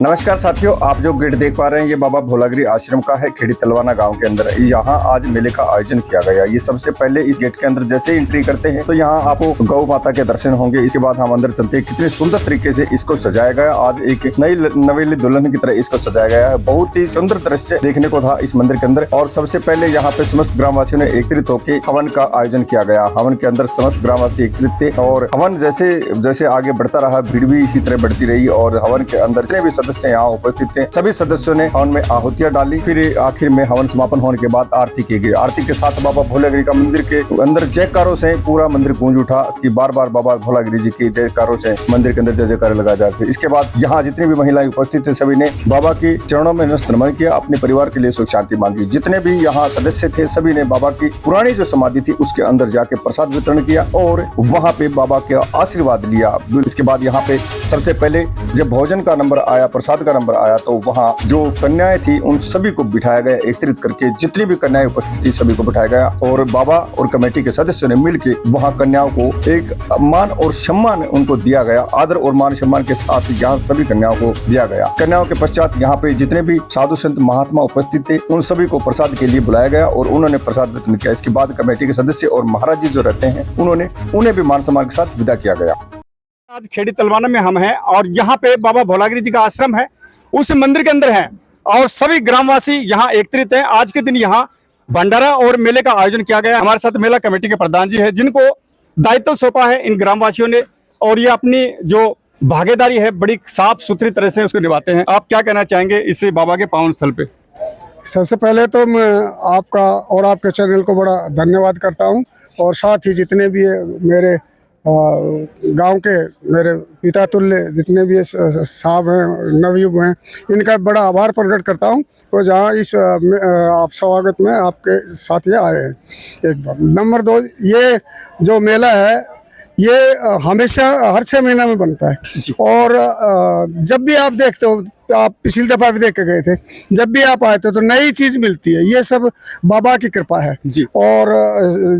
नमस्कार साथियों, आप जो गेट देख पा रहे हैं ये बाबा भोलागिरी आश्रम का है, खेड़ी तलवाना गांव के अंदर। यहाँ आज मेले का आयोजन किया गया। ये सबसे पहले इस गेट के अंदर जैसे एंट्री करते हैं तो यहाँ आपको गौ माता के दर्शन होंगे। इसके बाद हम अंदर चलते हैं। कितने सुंदर तरीके से इसको सजाया गया। आज एक नई नवेली दुल्हन की तरह इसको सजाया गया है। बहुत ही सुंदर दृश्य देखने को था इस मंदिर के अंदर। और सबसे पहले यहाँ पे समस्त ग्रामवासियों ने एकत्रित होकर हवन का आयोजन किया गया। हवन के अंदर समस्त ग्रामवासी एकत्रित थे और हवन जैसे जैसे आगे बढ़ता रहा, भीड़ भी इसी तरह बढ़ती रही। और हवन के अंदर जितने भी सदस्य यहाँ उपस्थित थे सभी सदस्यों ने हवन में आहुतियां डाली। फिर आखिर में हवन समापन होने के बाद आरती की गई। आरती के साथ बाबा भोलागिरी का मंदिर के अंदर जयकारों से पूरा मंदिर गूंज उठा कि बार बार बाबा भोलागिरी जी की जयकारों से मंदिर के अंदर जय जयकार लगाए जाते थे। इसके बाद यहाँ जितनी भी महिलाएं उपस्थित थे सभी ने बाबा के चरणों में नमन किया, अपने परिवार के लिए सुख शांति मांगी। जितने भी यहाँ सदस्य थे सभी ने बाबा की पुरानी जो समाधि थी उसके अंदर जाके प्रसाद वितरण किया और वहाँ पे बाबा के आशीर्वाद लिया। इसके बाद यहाँ पे सबसे पहले जब भोजन का नंबर आया, प्रसाद का नंबर आया, तो वहाँ जो कन्याएं थी उन सभी को बिठाया गया। एकत्रित करके जितनी भी कन्याएं उपस्थित थी सभी को बिठाया गया और बाबा और कमेटी के सदस्यों ने मिलकर वहाँ कन्याओं को एक मान और सम्मान उनको दिया गया। आदर और मान सम्मान के साथ यहाँ सभी कन्याओं को दिया गया। कन्याओं के पश्चात यहाँ पे जितने भी साधु संत महात्मा उपस्थित थे उन सभी को प्रसाद के लिए बुलाया गया और उन्होंने प्रसाद वितरण किया। इसके बाद कमेटी के सदस्य और महाराज जी जो रहते हैं उन्हें भी मान सम्मान के साथ विदा किया गया। आज खेड़ी तलवाना में हम हैं और यहाँ पे बाबा भोलागिरी जी का आश्रम है, उस मंदिर के अंदर है और सभी ग्रामवासी यहाँ एकत्रित हैं। आज के दिन यहाँ भंडारा और मेले का आयोजन किया गया। हमारे साथ मेला कमेटी के प्रधान जी है जिनको दायित्व सौंपा है इन ग्रामवासियों ने और ये अपनी जो भागीदारी है बड़ी साफ सुथरी तरह से उसको निभाते हैं। आप क्या कहना चाहेंगे इस बाबा के पावन स्थल पे? सबसे पहले तो मैं आपका और आपके चैनल को बड़ा धन्यवाद करता हूं और साथ ही जितने भी मेरे गांव के मेरे पिता तुल्य जितने भी साहब हैं, नवयुग हैं, इनका बड़ा आभार प्रकट करता हूं और जहां इस आप स्वागत में आपके साथ ये आए हैं। एक बार नंबर 2, ये जो मेला है ये हमेशा हर 6 महीना में बनता है और जब भी आप देखते हो, आप पिछली दफा भी देख के गए थे, जब भी आप आए थे तो नई चीज मिलती है। ये सब बाबा की कृपा है जी। और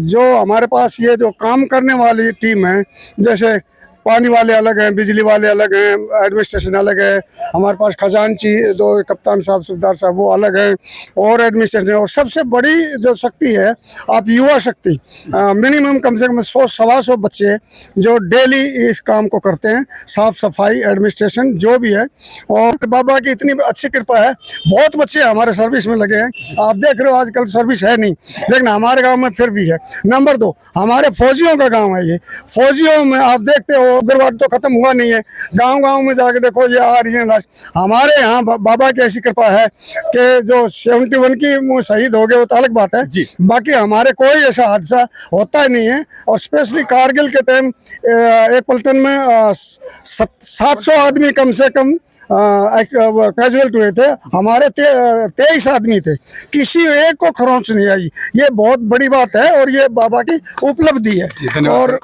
जो हमारे पास ये जो काम करने वाली टीम है, जैसे पानी वाले अलग हैं, बिजली वाले अलग हैं, एडमिनिस्ट्रेशन अलग है, हमारे पास खजानची 2 कप्तान साहब सूबेदार साहब वो अलग हैं और एडमिनिस्ट्रेशन। और सबसे बड़ी जो शक्ति है आप युवा शक्ति, मिनिमम कम से कम 100-125 बच्चे जो डेली इस काम को करते हैं, साफ सफाई एडमिनिस्ट्रेशन जो भी है। और बाबा की इतनी अच्छी कृपा है, बहुत बच्चे हमारे सर्विस में लगे हैं। आप देख रहे हो आजकल सर्विस है नहीं, लेकिन हमारे गाँव में फिर भी है। नंबर 2, हमारे फौजियों का गाँव है। ये फौजियों में आप देखते हो उग्रवाद तो खत्म हुआ नहीं है, गांव-गांव में जाके देखो ये आ रही है लाश। हमारे यहाँ बाबा की ऐसी कृपा है कि जो 71 की शहीद हो गए वो तो अलग बात है जी, बाकी हमारे कोई ऐसा हादसा होता ही नहीं है। और स्पेशली कारगिल के टाइम एक पलटन में 700 आदमी कम से कम कैजुअल हुए थे, हमारे 23 आदमी थे, किसी एक को खरोंच नहीं आई। ये बहुत बड़ी बात है और ये बाबा की उपलब्धि है और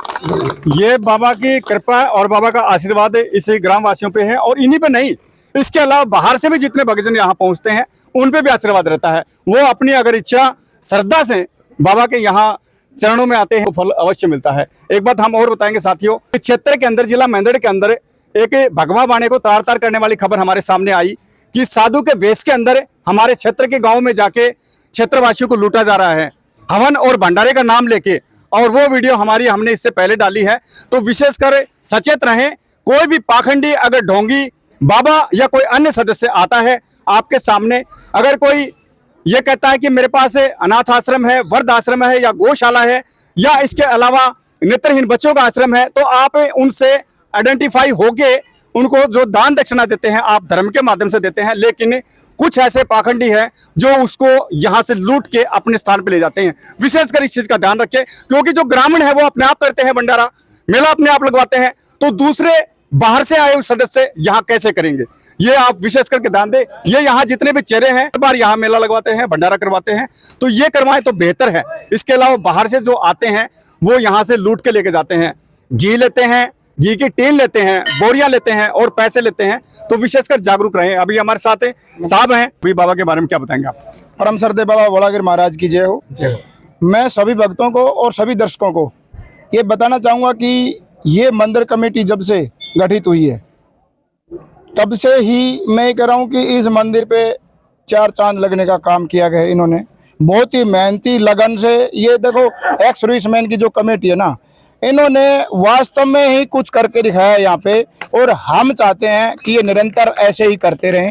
ये बाबा की कृपा और बाबा का आशीर्वाद इस ग्रामवासियों पे है और इन्हीं पे नहीं, इसके अलावा बाहर से भी जितने भक्तजन यहाँ पहुँचते हैं उन पे भी आशीर्वाद रहता है। वो अपनी अगर इच्छा श्रद्धा से बाबा के यहाँ चरणों में आते हैं तो फल अवश्य मिलता है। एक बात हम और बताएंगे साथियों, क्षेत्र के अंदर जिला मेंदड़ के अंदर एक भगवा बाणे को तार तार करने वाली खबर हमारे सामने आई कि साधु के वेश के अंदर हमारे क्षेत्र के गांव में जाके क्षेत्रवासियों को लूटा जा रहा है हवन और भंडारे का नाम लेके। और वो वीडियो हमने इससे पहले डाली है, तो विशेषकर सचेत रहें। कोई भी पाखंडी अगर ढोंगी बाबा या कोई अन्य सदस्य आता है आपके सामने, अगर कोई ये कहता है कि मेरे पास अनाथ आश्रम है, वृद्ध आश्रम है या गौशाला है या इसके अलावा नेत्रहीन बच्चों का आश्रम है, तो आप उनसे आइडेंटिफाई होके उनको जो दान दक्षिणा देते हैं आप धर्म के माध्यम से देते हैं। लेकिन कुछ ऐसे पाखंडी हैं जो उसको यहाँ से लूट के अपने स्थान पे ले जाते हैं। विशेषकर इस चीज का ध्यान रखें, क्योंकि जो ग्रामीण है वो अपने आप करते हैं भंडारा मेला अपने आप लगवाते हैं, तो दूसरे बाहर से आए हुए सदस्य यहाँ कैसे करेंगे, ये आप विशेष करके ध्यान दें। ये यहाँ जितने भी चेहरे हैं हर बार यहाँ मेला लगवाते हैं, भंडारा करवाते हैं, तो ये करवाएं तो बेहतर है। इसके अलावा बाहर से जो आते हैं वो यहाँ से लूट के लेके जाते हैं, घी लेते हैं, घी की टीन लेते हैं, बोरियां लेते हैं और पैसे लेते हैं, तो विशेषकर जागरूक रहें। अभी हमारे साथ साहब हैं, अभी बाबा के बारे में क्या बताएंगे आप? परम श्रद्धेय बाबा भोलागिरी महाराज की जय हो। मैं सभी भक्तों को और सभी दर्शकों को ये बताना चाहूँगा कि ये मंदिर कमेटी जब से गठित हुई है तब से ही मैं कह रहा हूँ कि इस मंदिर पे 4 चांद लगने का काम किया गया है इन्होंने, बहुत ही मेहनती लगन से। ये देखो एक्स सर्विसमैन की जो कमेटी है ना, इन्होंने वास्तव में ही कुछ करके दिखाया यहाँ पे, और हम चाहते हैं कि ये निरंतर ऐसे ही करते रहें।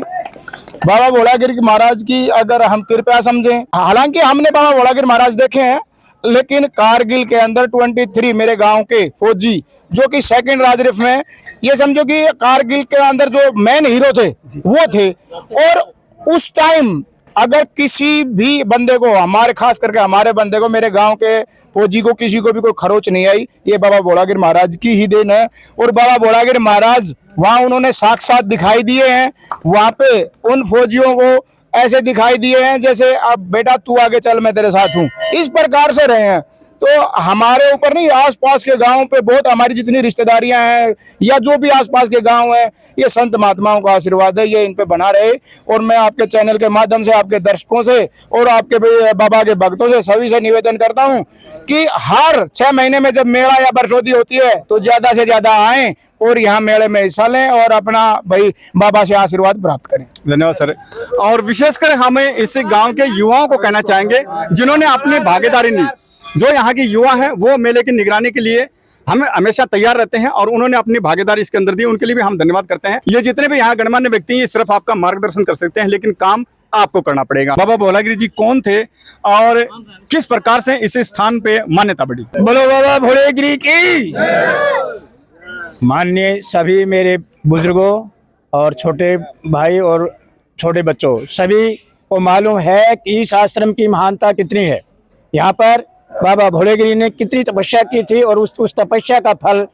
बाबा भोलागिरी महाराज की अगर हम कृपया समझें, हालांकि हमने बाबा भोलागिरी महाराज देखे हैं, लेकिन कारगिल के अंदर 23 मेरे गांव के फौजी जो कि सेकंड राजरिफ में, ये समझो कि कारगिल के अंदर जो मेन हीरो थे वो थे। और उस टाइम अगर किसी भी बंदे को, हमारे खास करके हमारे बंदे को, मेरे गांव के फौजी को, किसी को भी कोई खरोच नहीं आई, ये बाबा भोलागिरी महाराज की ही देन है। और बाबा भोलागिरी महाराज वहां उन्होंने साक्षात दिखाई दिए हैं, वहां पे उन फौजियों को ऐसे दिखाई दिए हैं जैसे अब बेटा तू आगे चल मैं तेरे साथ हूँ, इस प्रकार से रहे हैं। तो हमारे ऊपर नहीं, आसपास के गांव पे बहुत, हमारी जितनी रिश्तेदारियां हैं या जो भी आसपास के गांव हैं, ये संत महात्माओं का आशीर्वाद है, ये इन पे बना रहे। और मैं आपके चैनल के माध्यम से, आपके दर्शकों से और आपके बाबा के भक्तों से सभी से निवेदन करता हूं कि हर 6 महीने में जब मेला या बरसोती होती है तो ज्यादा से ज्यादा आएं और यहाँ मेले में हिस्सा लें और अपना भाई बाबा से आशीर्वाद प्राप्त करें। धन्यवाद सर। और विशेषकर हमें इस गांव के युवाओं को कहना चाहेंगे जिन्होंने अपनी भागीदारी ली। जो यहाँ के युवा हैं वो मेले की निगरानी के लिए हम हमेशा तैयार रहते हैं और उन्होंने अपनी भागीदारी इसके अंदर दी, उनके लिए भी हम धन्यवाद करते हैं। ये जितने भी यहाँ गणमान्य व्यक्ति हैं सिर्फ आपका मार्गदर्शन कर सकते हैं, लेकिन काम आपको करना पड़ेगा। बाबा भोलागिरी जी कौन थे और किस प्रकार से इस स्थान पे मान्यता बढ़ी? बोलो बाबा भोलागिरी की। माननीय सभी मेरे बुजुर्गों और छोटे भाई और छोटे बच्चों, सभी को मालूम है कि इस आश्रम की महानता कितनी है। यहाँ पर बाबा भोलागिरी ने कितनी तपस्या की थी और उस तपस्या का फल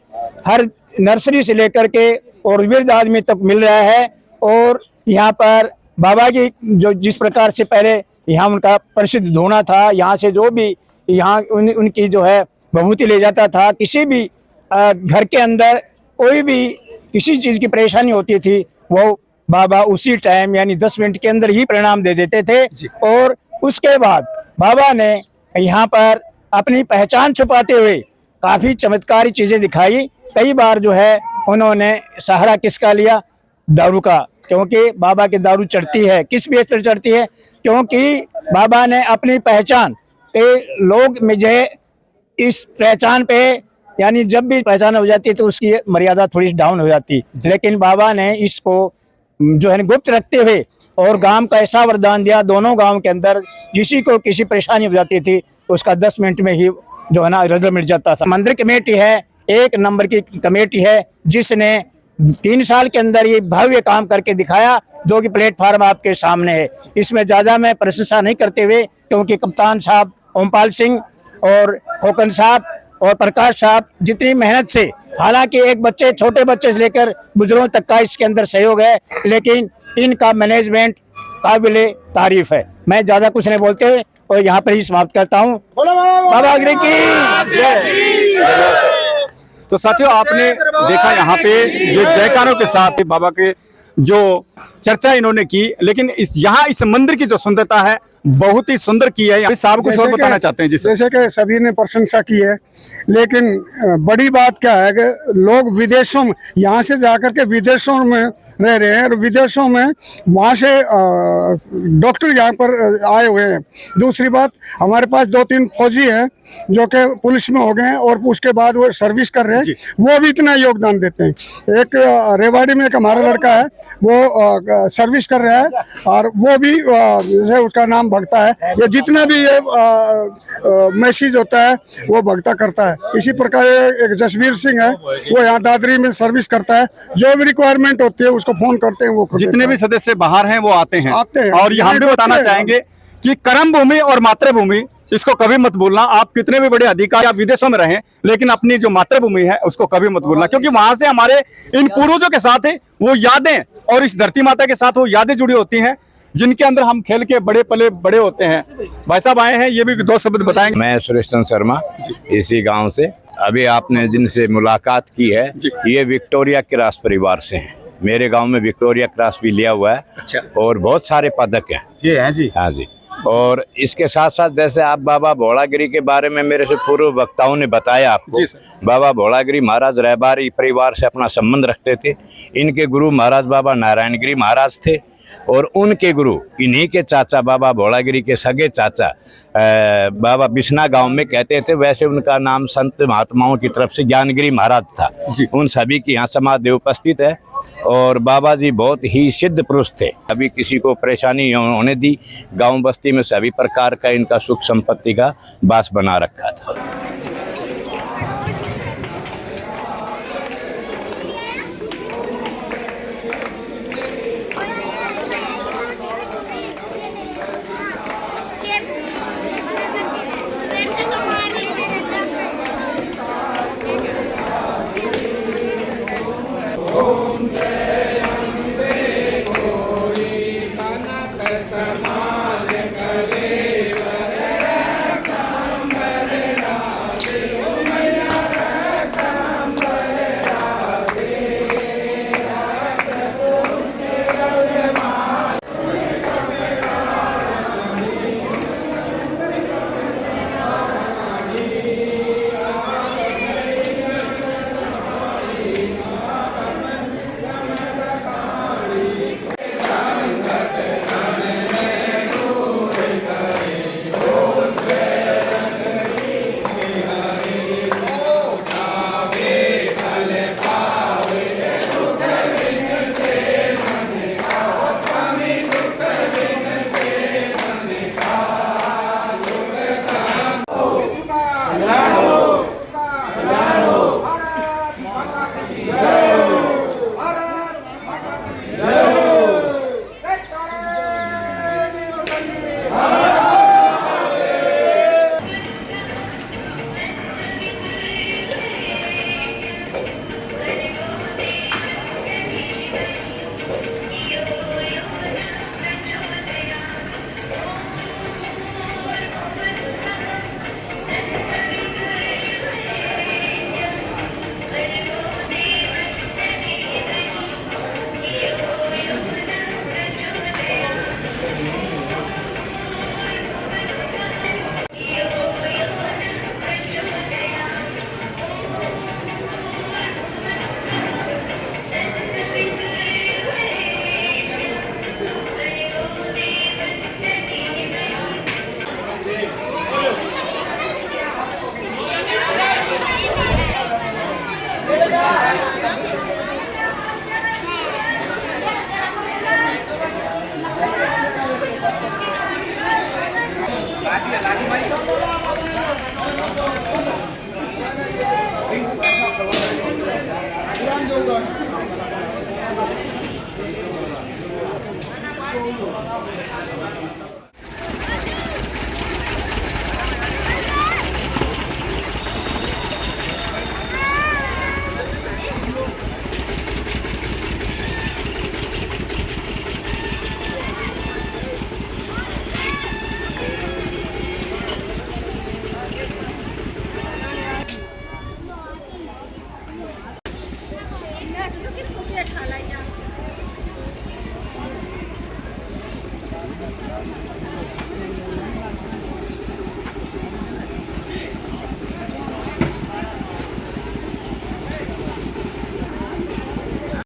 हर नर्सरी से लेकर के और वृद्ध आदमी तक मिल रहा है। और यहाँ पर बाबा की जो जिस प्रकार से पहले यहाँ उनका प्रसिद्ध धोना था, यहाँ से जो भी यहाँ उनकी जो है विभूति ले जाता था, किसी भी घर के अंदर कोई भी किसी चीज़ की परेशानी होती थी, वो बाबा उसी टाइम यानी 10 मिनट के अंदर ही परिणाम दे देते थे। और उसके बाद बाबा ने यहाँ पर अपनी पहचान छुपाते हुए काफ़ी चमत्कारी चीज़ें दिखाई। कई बार जो है उन्होंने सहारा किसका लिया? दारू का, क्योंकि बाबा की दारू चढ़ती है। किस बेस पर चढ़ती है? क्योंकि बाबा ने अपनी पहचान के लोग मुझे इस पहचान पे, यानी जब भी पहचान हो जाती तो उसकी मर्यादा थोड़ी डाउन हो जाती, लेकिन बाबा ने इसको जो है गुप्त रखते हुए और गांव का ऐसा वरदान दिया, दोनों गांव के अंदर किसी को किसी परेशानी हो जाती थी उसका 10 मिनट में ही जो है ना रिजल्ट मिल जाता था। मंदिर कमेटी है, 1 नंबर की कमेटी है, जिसने 3 साल के अंदर ये भव्य काम करके दिखाया, जो कि प्लेटफार्म आपके सामने है। इसमें ज़्यादा मैं प्रशंसा नहीं करते हुए, क्योंकि कप्तान साहब ओमपाल सिंह और खोकन साहब और प्रकाश साहब जितनी मेहनत से, हालांकि एक बच्चे, छोटे बच्चे से लेकर बुजुर्गों तक का इसके अंदर सहयोग है, लेकिन इनका मैनेजमेंट काबिले तारीफ है। मैं ज़्यादा कुछ नहीं बोलते और यहाँ पर ही समाप्त करता हूँ। बाबा गिरी की जय। तो साथियों, आपने देखा यहाँ पे ये जयकारों के साथ बाबा के जो चर्चा इन्होंने की, लेकिन इस मंदिर की जो सुंदरता है बहुत ही सुंदर की है। साहब कुछ और बताना चाहते हैं? जैसे कि सभी ने प्रशंसा की है, लेकिन बड़ी बात क्या है कि लोग विदेशों में, यहाँ से जाकर के विदेशों में रह रहे हैं और विदेशों में वहाँ से डॉक्टर यहाँ पर आए हुए हैं। दूसरी बात, हमारे पास 2-3 फौजी हैं जो कि पुलिस में हो गए हैं और उसके बाद वो सर्विस कर रहे हैं, वो भी इतना योगदान देते हैं। एक रेवाड़ी में एक हमारा लड़का है, वो सर्विस कर रहा है और वो भी जैसे उसका नाम भगता है, ये जितना भी ये मैसेज होता है वो भगता करता है। इसी प्रकार एक जसवीर सिंह है, वो यहाँ दादरी में सर्विस करता है, जो भी रिक्वायरमेंट होती है उसको फोन करते हैं, वो जितने भी सदस्य बाहर हैं वो आते हैं। हैं। और यहाँ भी बताना चाहेंगे कि कर्म भूमि और मातृभूमि, इसको कभी मत भूलना। आप कितने भी बड़े अधिकारी या विदेशों में रहें, लेकिन अपनी जो मातृभूमि है उसको कभी मत भूलना, क्योंकि वहां से हमारे इन पूर्वजों के साथ वो यादें और इस धरती माता के साथ वो यादें जुड़ी होती हैं, जिनके अंदर हम खेल के बड़े पले बड़े होते हैं। भाई साहब आए हैं, ये भी 2 शब्द बताएंगे। मैं सुरेश चंद्र शर्मा, इसी गांव से। अभी आपने जिनसे मुलाकात की है, ये विक्टोरिया क्रॉस परिवार से हैं। मेरे गांव में विक्टोरिया क्रॉस भी लिया हुआ है। अच्छा। और बहुत सारे पदक हैं। ये हैं जी। हाँ जी। और इसके साथ साथ जैसे आप बाबा भोलागिरी के बारे में मेरे से पूर्व वक्ताओं ने बताया आपको, जी सर। बाबा भोलागिरी महाराज रहबारी परिवार से अपना संबंध रखते थे। इनके गुरु महाराज बाबा नारायणगिरी महाराज थे और उनके गुरु इन्हीं के चाचा बाबा भोलागिरी के सगे चाचा बाबा बिश्ना गांव में कहते थे। वैसे उनका नाम संत महात्माओं की तरफ से ज्ञानगिरी महाराज था जी। उन सभी की यहाँ समाधि उपस्थित है और बाबा जी बहुत ही सिद्ध पुरुष थे। अभी किसी को परेशानी होने दी, गांव बस्ती में सभी प्रकार का इनका सुख संपत्ति का वास बना रखा था।